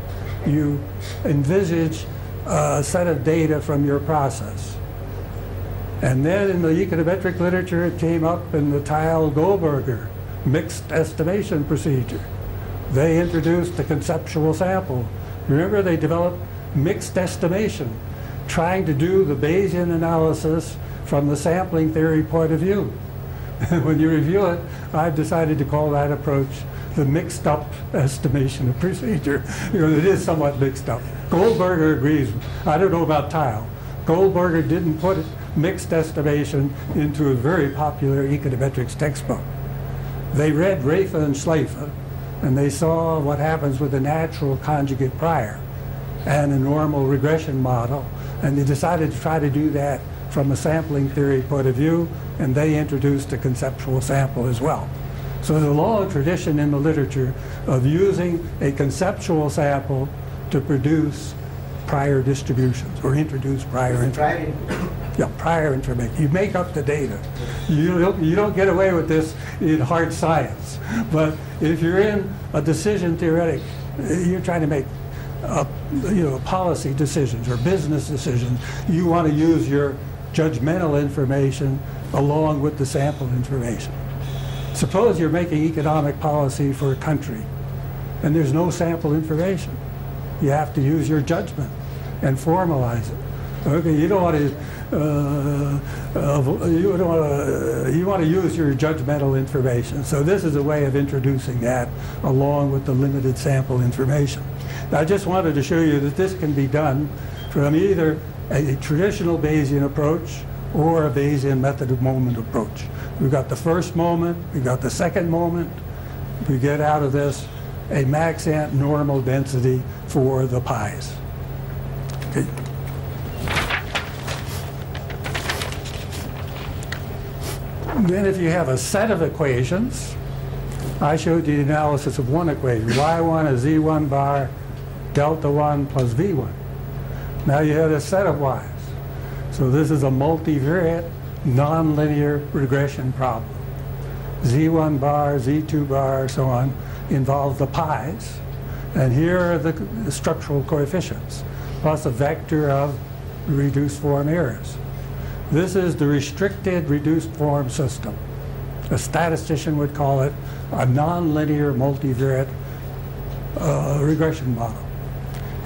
You envisage a set of data from your process. And then in the econometric literature, it came up in the Tile-Goldberger mixed estimation procedure. They introduced the conceptual sample. Remember, they developed mixed estimation, trying to do the Bayesian analysis from the sampling theory point of view. When you review it, I've decided to call that approach the mixed up estimation of procedure. You know, it is somewhat mixed up. Goldberger agrees. I don't know about Tile. Goldberger didn't put mixed estimation into a very popular econometrics textbook. They read Rafe and Schleifer, and they saw what happens with a natural conjugate prior and a normal regression model, and they decided to try to do that from a sampling theory point of view, and they introduced a conceptual sample as well. So there's a long tradition in the literature of using a conceptual sample to produce prior distributions or introduce prior information. Yeah, prior information. You make up the data. You don't get away with this in hard science. But if you're in a decision theoretic, you're trying to make policy decisions or business decisions, you want to use your judgmental information along with the sample information. Suppose you're making economic policy for a country and there's no sample information. You have to use your judgment and formalize it. Okay, you don't want to. You want to use your judgmental information. So this is a way of introducing that along with the limited sample information. Now, I just wanted to show you that this can be done from either a traditional Bayesian approach or a Bayesian method of moment approach. We've got the first moment, we've got the second moment. We get out of this a maxant normal density for the pies. Okay. Then if you have a set of equations, I showed you the analysis of one equation. Y1 is Z1 bar delta 1 plus V1. Now you have a set of Y's. So this is a multivariate nonlinear regression problem. Z1 bar, Z2 bar, so on, involve the pies. And here are the structural coefficients, plus a vector of reduced form errors. This is the restricted reduced form system. A statistician would call it a nonlinear multivariate regression model.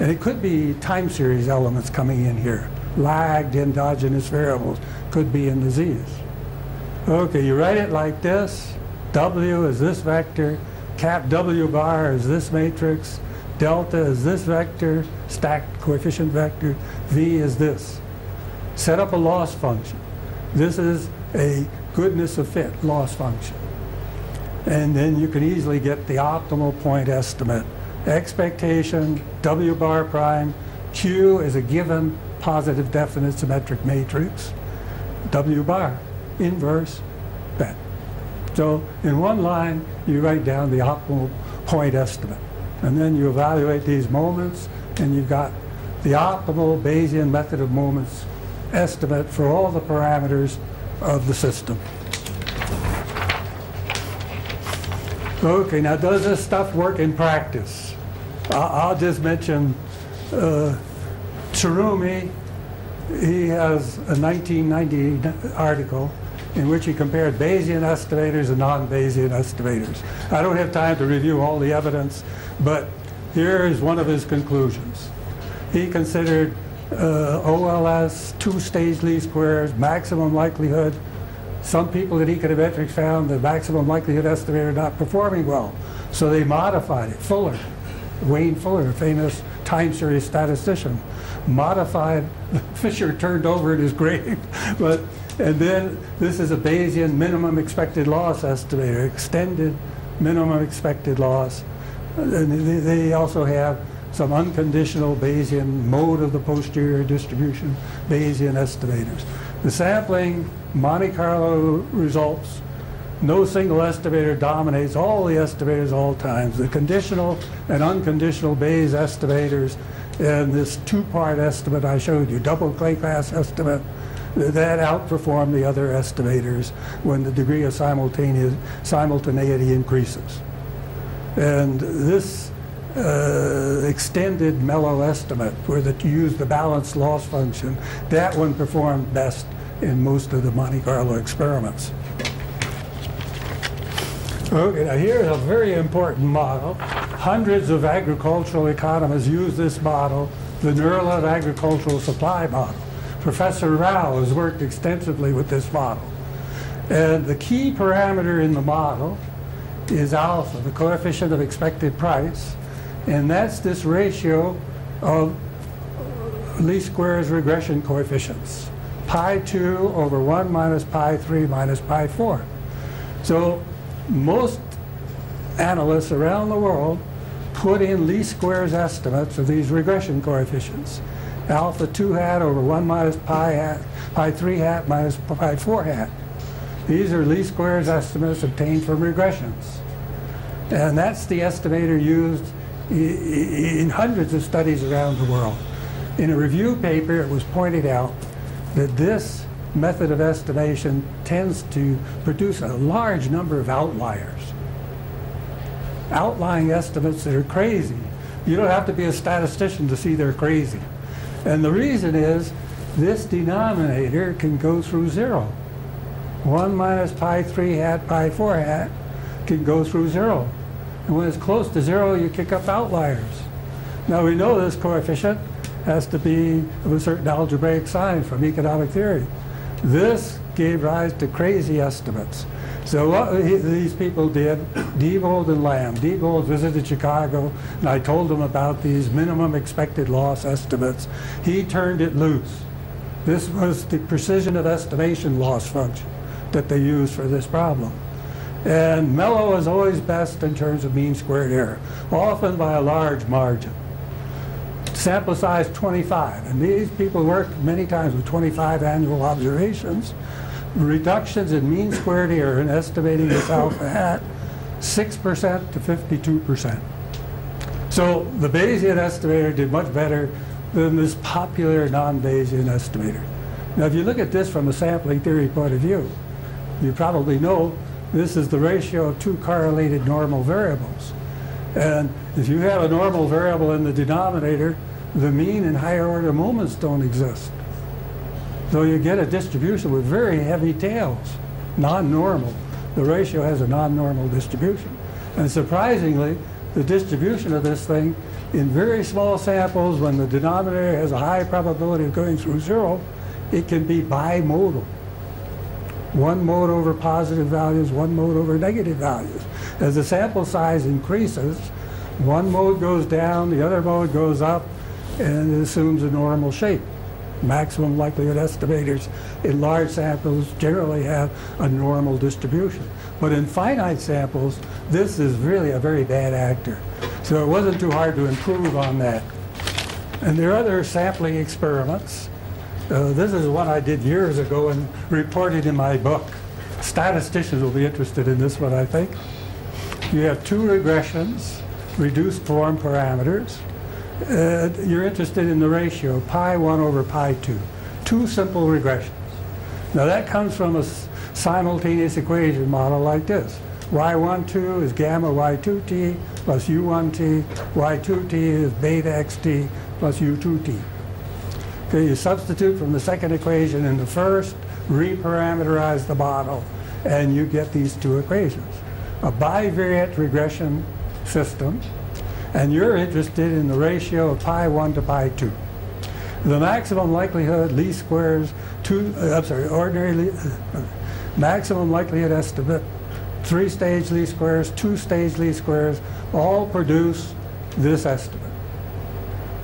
And it could be time series elements coming in here. Lagged endogenous variables could be in the Z's. Okay, you write it like this. W is this vector. Cap W bar is this matrix. Delta is this vector, stacked coefficient vector. V is this. Set up a loss function. This is a goodness of fit loss function. And then you can easily get the optimal point estimate. Expectation, W bar prime, Q is a given positive definite symmetric matrix. W bar, inverse, bet. So in one line, you write down the optimal point estimate. And then you evaluate these moments, and you've got the optimal Bayesian method of moments estimate for all the parameters of the system. Okay, now does this stuff work in practice? I'll just mention Tsurumi. He has a 1990 article in which he compared Bayesian estimators and non-Bayesian estimators. I don't have time to review all the evidence, but here is one of his conclusions. He considered OLS, two-stage least squares, maximum likelihood. Some people at Econometrics found the maximum likelihood estimator not performing well, so they modified it. Fuller, Wayne Fuller, a famous time series statistician, modified. Fisher turned over in his grave, and then this is a Bayesian minimum expected loss estimator, extended minimum expected loss. And they also have some unconditional Bayesian mode of the posterior distribution Bayesian estimators. The sampling Monte Carlo results, no single estimator dominates all the estimators all times. The conditional and unconditional Bayes estimators and this two-part estimate I showed you, double Clay class estimate, that outperform the other estimators when the degree of simultaneity increases. And this extended mellow estimate, where you use the balanced loss function, that one performed best in most of the Monte Carlo experiments. Okay, now here's a very important model. Hundreds of agricultural economists use this model, the Nerlov agricultural supply model. Professor Rao has worked extensively with this model. And the key parameter in the model is alpha, the coefficient of expected price, and that's this ratio of least squares regression coefficients, pi 2 over 1 minus pi 3 minus pi 4. So most analysts around the world put in least squares estimates of these regression coefficients. Alpha 2 hat over 1 minus pi 3 hat minus pi 4 hat. These are least squares estimates obtained from regressions. And that's the estimator used in hundreds of studies around the world. In a review paper, it was pointed out that this method of estimation tends to produce a large number of outliers. Outlying estimates that are crazy. You don't have to be a statistician to see they're crazy. And the reason is this denominator can go through 0. 1 minus pi 3 hat pi 4 hat can go through 0. And when it's close to 0, you kick up outliers. Now we know this coefficient has to be of a certain algebraic sign from economic theory. This gave rise to crazy estimates. So what these people did, Diebold and Lamb. Diebold visited Chicago, and I told him about these minimum expected loss estimates. He turned it loose. This was the precision of estimation loss function that they used for this problem. And Mello is always best in terms of mean squared error, often by a large margin. Sample size 25, and these people worked many times with 25 annual observations. Reductions in mean squared error in estimating this alpha hat, 6% to 52%. So the Bayesian estimator did much better than this popular non-Bayesian estimator. Now if you look at this from a sampling theory point of view, you probably know this is the ratio of two correlated normal variables. And if you have a normal variable in the denominator, the mean and higher order moments don't exist. So you get a distribution with very heavy tails, non-normal. The ratio has a non-normal distribution. And surprisingly, the distribution of this thing in very small samples, when the denominator has a high probability of going through zero, it can be bimodal. One mode over positive values, one mode over negative values. As the sample size increases, one mode goes down, the other mode goes up, and it assumes a normal shape. Maximum likelihood estimators in large samples generally have a normal distribution. But in finite samples, this is really a very bad actor. So it wasn't too hard to improve on that. And there are other sampling experiments. This is one I did years ago and reported in my book. Statisticians will be interested in this one, I think. You have two regressions, reduced form parameters. You're interested in the ratio pi1 over pi2. Two simple regressions. Now that comes from a simultaneous equation model like this. y12 is gamma y2t plus u1t. y2t is beta xt plus u2t. Okay, you substitute from the second equation in the first, reparameterize the model, and you get these two equations. A bivariate regression system, and you're interested in the ratio of pi1 to pi2. The maximum likelihood least squares, maximum likelihood estimate, three-stage least squares, two-stage least squares, all produce this estimate.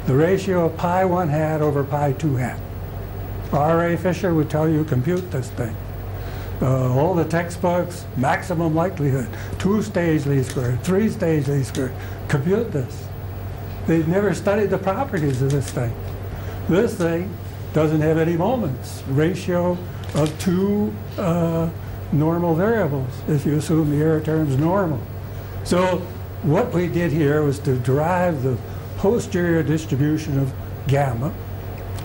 The ratio of pi1 hat over pi2 hat. R.A. Fisher would tell you compute this thing. All the textbooks, maximum likelihood, two-stage least square, three-stage least square, compute this. They've never studied the properties of this thing. This thing doesn't have any moments. Ratio of two normal variables, if you assume the error term's normal. So what we did here was to derive the posterior distribution of gamma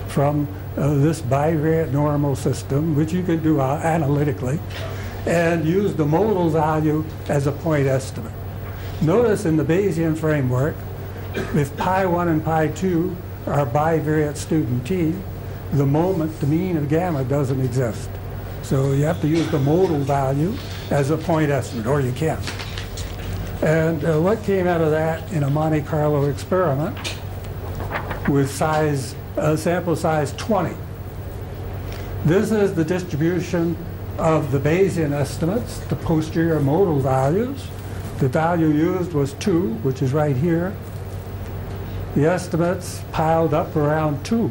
from this bivariate normal system, which you can do analytically, and use the modal value as a point estimate. Notice in the Bayesian framework, if pi1 and pi2 are bivariate student t, the moment, the mean of gamma doesn't exist. So you have to use the modal value as a point estimate, or you can't. And what came out of that in a Monte Carlo experiment with size, sample size 20. This is the distribution of the Bayesian estimates, the posterior modal values. The value used was 2, which is right here. The estimates piled up around 2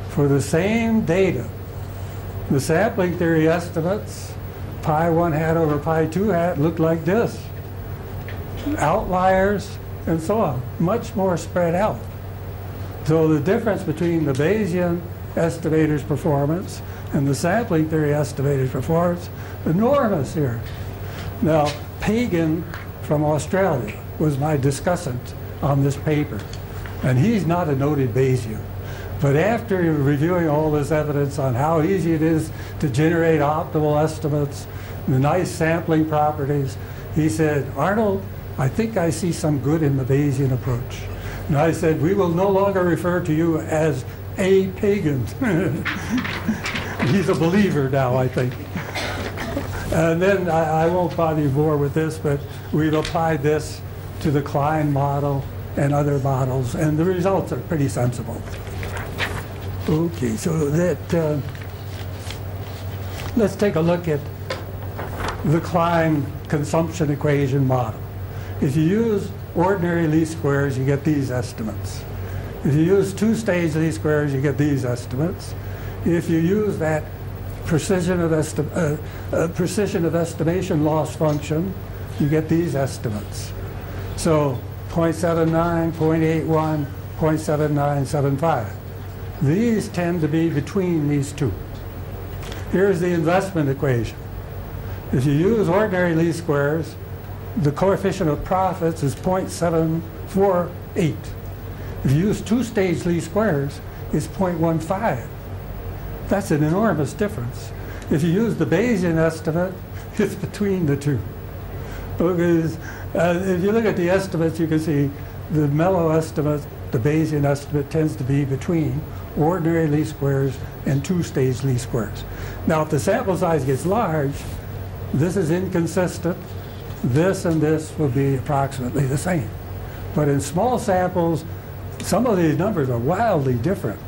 for the same data. The sampling theory estimates, pi1 hat over pi2 hat, looked like this. Outliers and so on, much more spread out. So the difference between the Bayesian estimator's performance and the sampling theory estimator's performance, enormous here. Now, Pagan from Australia was my discussant on this paper, and he's not a noted Bayesian. But after reviewing all this evidence on how easy it is to generate optimal estimates, the nice sampling properties, he said, "Arnold, I think I see some good in the Bayesian approach." And I said, "We will no longer refer to you as a Pagan." He's a believer now, I think. And then I won't bother you more with this, but we've applied this to the Klein model and other models, and the results are pretty sensible. Okay, so that, let's take a look at the Klein consumption equation model. If you use ordinary least squares, you get these estimates. If you use two-stage least squares, you get these estimates. If you use that precision of estimation loss function, you get these estimates. So 0.79, 0.81, 0.7975. These tend to be between these two. Here's the investment equation. If you use ordinary least squares, the coefficient of profits is 0.748. If you use two-stage least squares, it's 0.15. That's an enormous difference. If you use the Bayesian estimate, it's between the two. Because if you look at the estimates, you can see the mellow estimate, the Bayesian estimate, tends to be between ordinary least squares and two-stage least squares. Now, if the sample size gets large, this is inconsistent. This and this will be approximately the same. But in small samples, some of these numbers are wildly different.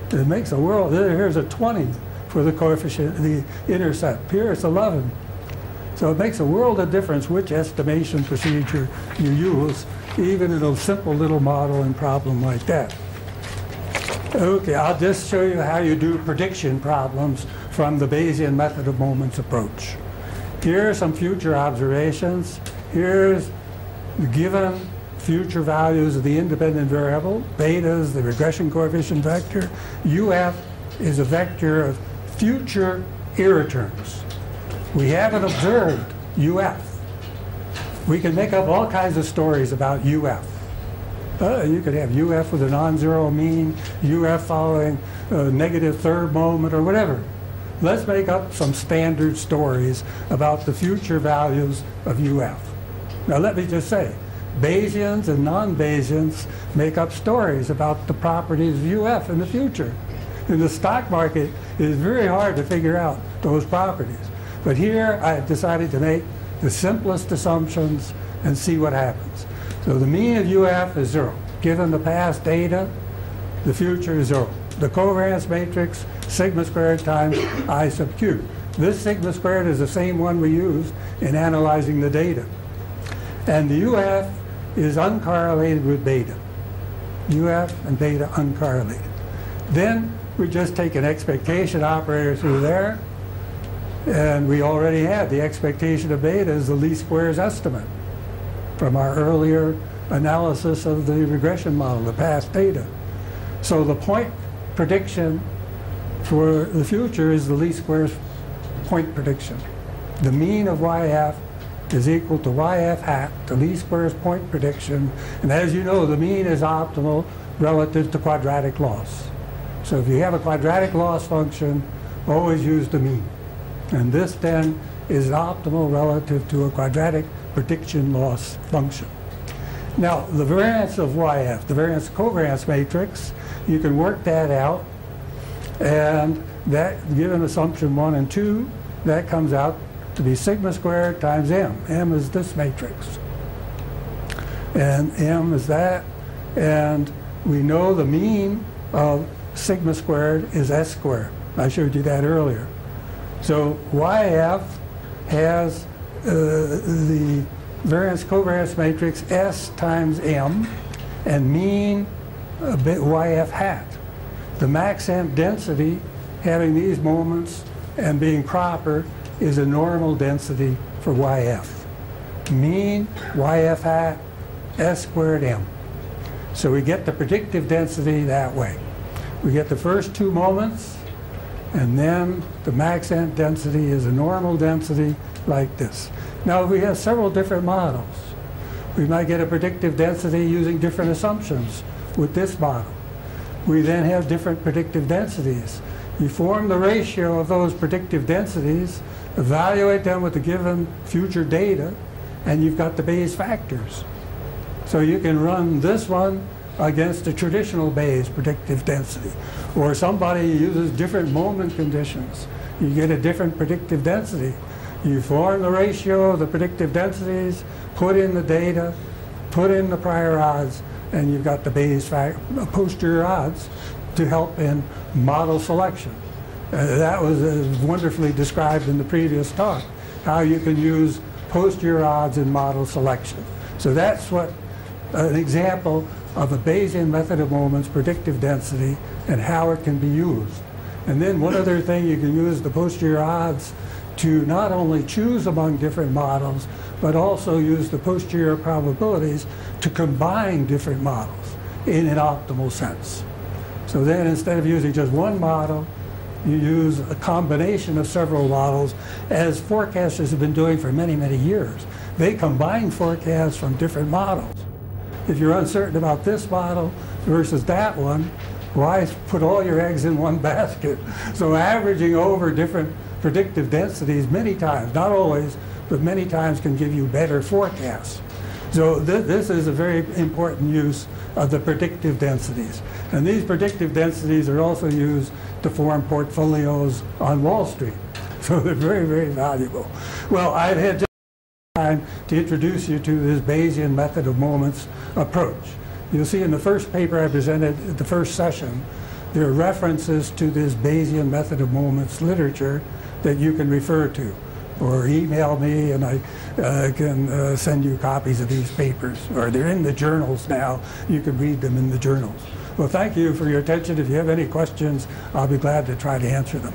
It makes a world. Here's a 20 for the coefficient, the intercept. Here it's 11. So it makes a world of difference which estimation procedure you use, even in a simple little model and problem like that. Okay, I'll just show you how you do prediction problems from the Bayesian method of moments approach. Here are some future observations. Here's the given future values of the independent variable. Beta is the regression coefficient vector. UF is a vector of future error terms. We haven't observed UF. We can make up all kinds of stories about UF. You could have UF with a non-zero mean, UF following a negative third moment, or whatever. Let's make up some standard stories about the future values of UF. Now let me just say, Bayesians and non-Bayesians make up stories about the properties of UF in the future. In the stock market, it is very hard to figure out those properties. But here I have decided to make the simplest assumptions and see what happens. So the mean of UF is 0. Given the past data, the future is 0. The covariance matrix, sigma squared times I sub q. This sigma squared is the same one we used in analyzing the data. And the UF is uncorrelated with beta. UF and beta uncorrelated. Then we just take an expectation operator through there, and we already had the expectation of beta is the least squares estimate from our earlier analysis of the regression model, the past data. So the point prediction for the future is the least squares point prediction. The mean of YF is equal to YF hat, the least squares point prediction. And as you know, the mean is optimal relative to quadratic loss. So if you have a quadratic loss function, always use the mean. And this then is optimal relative to a quadratic prediction loss function. Now, the variance of YF, the variance covariance matrix, you can work that out. And that, given assumption 1 and 2, that comes out to be sigma squared times m. M is this matrix. And m is that. And we know the mean of sigma squared is s squared. I showed you that earlier. So YF has the variance covariance matrix S times M, and mean a bit YF hat. The maximum density, having these moments and being proper, is a normal density for YF. Mean YF hat S squared M. So we get the predictive density that way. We get the first two moments, and then the maximum density is a normal density like this. Now we have several different models. We might get a predictive density using different assumptions with this model. We then have different predictive densities. You form the ratio of those predictive densities, evaluate them with the given future data, and you've got the Bayes factors. So you can run this one against a traditional Bayes predictive density. Or somebody uses different moment conditions. You get a different predictive density. You form the ratio of the predictive densities, put in the data, put in the prior odds, and you've got the Bayes posterior odds to help in model selection. That was wonderfully described in the previous talk, how you can use posterior odds in model selection. So that's what an example of a Bayesian method of moments, predictive density, and how it can be used. And then one other thing, you can use the posterior odds to not only choose among different models, but also use the posterior probabilities to combine different models in an optimal sense. So then instead of using just one model, you use a combination of several models, as forecasters have been doing for many, many years. They combine forecasts from different models. If you're uncertain about this model versus that one, why put all your eggs in one basket? So averaging over different predictive densities many times, not always, but many times can give you better forecasts. So this is a very important use of the predictive densities. And these predictive densities are also used to form portfolios on Wall Street. So they're very, very valuable. Well, I've had just time to introduce you to this Bayesian method of moments approach. You'll see in the first paper I presented at the first session, there are references to this Bayesian method of moments literature that you can refer to, or email me and I can send you copies of these papers, or they're in the journals now. You can read them in the journals. Well, thank you for your attention. If you have any questions, I'll be glad to try to answer them.